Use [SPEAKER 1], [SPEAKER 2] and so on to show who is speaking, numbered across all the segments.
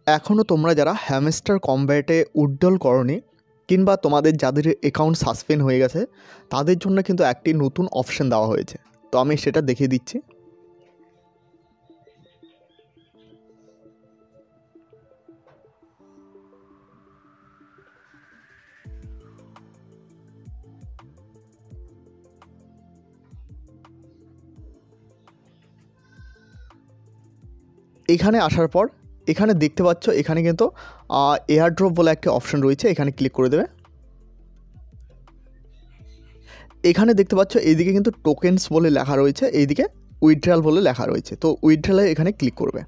[SPEAKER 1] এখনও তোমরা যারা হ্যামস্টার কম্ব্যাটে উইথড্রল করনি কিংবা তোমাদের যাদের অ্যাকাউন্ট সাসপেন্ড হয়ে গেছে তাদের জন্য কিন্তু একটি নতুন অপশন দেওয়া হয়েছে। তো আমি সেটা দেখিয়ে দিচ্ছি। এখানে আসার পর এখানে দেখতে পাচ্ছ এখানে কিন্তু এয়ারড্রপ বলে একটা অপশন রয়েছে, এখানে ক্লিক করে দেবে। এখানে দেখতে পাচ্ছ এইদিকে কিন্তু টোকেন্স বলে লেখা রয়েছে, এইদিকে উইথড্রল বলে লেখা রয়েছে। তো উইথড্রলে এখানে ক্লিক করবে।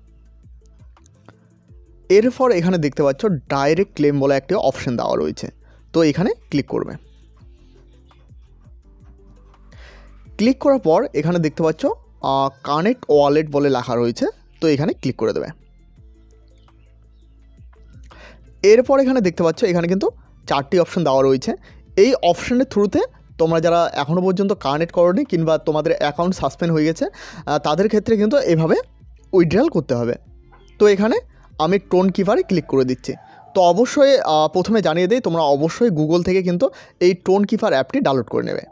[SPEAKER 1] এরপর এখানে দেখতে পাচ্ছ ডাইরেক্ট ক্লেম বলে একটা অপশন দেওয়া রয়েছে, তো এখানে ক্লিক করবে। ক্লিক করার পর এখানে দেখতে পাচ্ছ কানেক্ট ওয়ালেট বলে লেখা রয়েছে, তো এখানে ক্লিক করে দেবে। এরপর এখানে দেখতে পাচ্ছ এখানে কিন্তু 4টি অপশন দেওয়া রয়েছে। এই অপশনের থ্রুতে তোমরা যারা এখনও পর্যন্ত কানেক্ট করোনি কিংবা তোমাদের অ্যাকাউন্ট সাসপেন্ড হয়ে গেছে তাদের ক্ষেত্রে কিন্তু এভাবে উইথড্রল করতে হবে। তো এখানে আমি টোন কিপারে ক্লিক করে দিচ্ছি। তো অবশ্যই প্রথমে জানিয়ে দিই, তোমরা অবশ্যই গুগল থেকে কিন্তু এই টোন কিপার অ্যাপটি ডাউনলোড করে নেবে।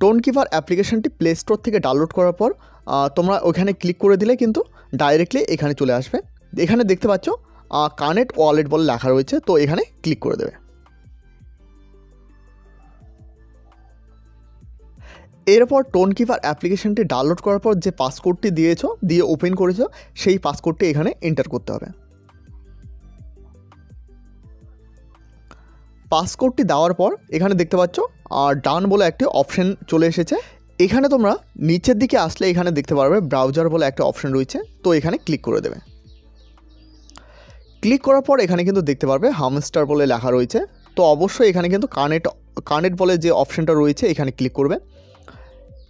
[SPEAKER 1] টোন কিপার অ্যাপ্লিকেশনটি প্লে স্টোর থেকে ডাউনলোড করার পর তোমরা ওখানে ক্লিক করে দিলে কিন্তু ডাইরেক্টলি এখানে চলে আসবে। এখানে দেখতে পাচ্ছ কানেক্ট ওয়ালেট বলে লেখা রয়েছে, তো এখানে ক্লিক করে দেবে। এরপর টোন কিপার অ্যাপ্লিকেশনটি ডাউনলোড করার পর যে পাসকোডটি দিয়ে ওপেন করেছো সেই পাসকোডটি এখানে এন্টার করতে হবে। পাসকোডটি দেওয়ার পর এখানে দেখতে পাচ্ছ ডান বলে একটি অপশন চলে এসেছে। এখানে তোমরা নিচের দিকে আসলে এখানে দেখতে পারবে ব্রাউজার বলে একটা অপশন রয়েছে, তো এখানে ক্লিক করে দেবে। ক্লিক করার পর এখানে কিন্তু দেখতে পারবে হ্যামস্টার বলে লেখা রয়েছে, তো অবশ্যই এখানে কিন্তু কানেক্ট বলে যে অপশনটা রয়েছে এখানে ক্লিক করবে।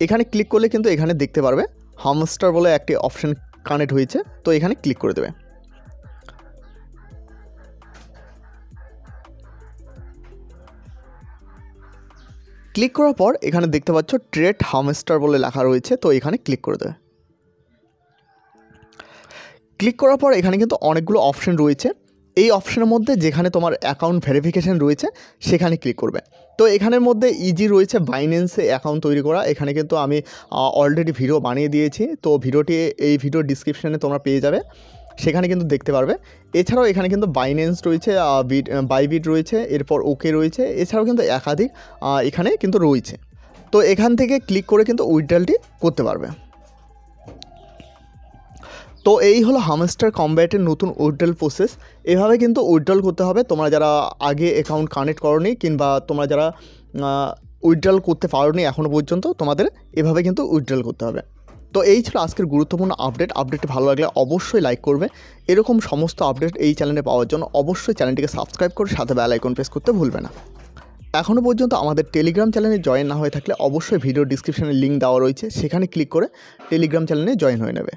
[SPEAKER 1] এখানে ক্লিক করলে কিন্তু এখানে দেখতে পারবে হ্যামস্টার বলে একটি অপশন কানেক্ট হয়েছে, তো এখানে ক্লিক করে দেবে। ক্লিক করার পর এখানে দেখতে পাচ্ছ ট্রেড হ্যামস্টার বলে লেখা রয়েছে, তো এখানে ক্লিক করে দেবে। ক্লিক করার পর এখানে কিন্তু অনেকগুলো অপশন রয়েছে। এই অপশনের মধ্যে যেখানে তোমার অ্যাকাউন্ট ভেরিফিকেশান রয়েছে সেখানে ক্লিক করবে। তো এখানের মধ্যে ইজি রয়েছে বাইন্যান্সে অ্যাকাউন্ট তৈরি করা। এখানে কিন্তু আমি অলরেডি ভিডিও বানিয়ে দিয়েছি, তো এই ভিডিও ডিসক্রিপশানে তোমরা পেয়ে যাবে, সেখানে কিন্তু দেখতে পারবে। এছাড়াও এখানে কিন্তু বাইন্যান্স রয়েছে, বাইবিট রয়েছে, এরপর ওকে রয়েছে, এছাড়াও কিন্তু একাধিক এখানে কিন্তু রয়েছে। তো এখান থেকে ক্লিক করে কিন্তু উইথড্রলটি করতে পারবে। তো এই হলো হ্যামস্টার কম্ব্যাটের নতুন উইথড্রল প্রসেস। এভাবে কিন্তু উইথড্রল করতে হবে তোমরা যারা আগে অ্যাকাউন্ট কানেক্ট করোনি কিংবা তোমরা যারা উইথড্রল করতে পারোনি এখনও পর্যন্ত, তোমাদের এভাবে কিন্তু উইথড্রল করতে হবে। তো এই ছিল আজকের গুরুত্বপূর্ণ আপডেটটি ভালো লাগলে অবশ্যই লাইক করবে। এরকম সমস্ত আপডেট এই চ্যানেলে পাওয়ার জন্য অবশ্যই চ্যানেলটিকে সাবস্ক্রাইব করে সাথে বেল আইকন প্রেস করতে ভুলবে না। এখনও পর্যন্ত আমাদের টেলিগ্রাম চ্যানেলে জয়েন না হয়ে থাকলে অবশ্যই ভিডিও ডিসক্রিপশানে লিঙ্ক দেওয়া রয়েছে, সেখানে ক্লিক করে টেলিগ্রাম চ্যানেলে জয়েন হয়ে নেবে।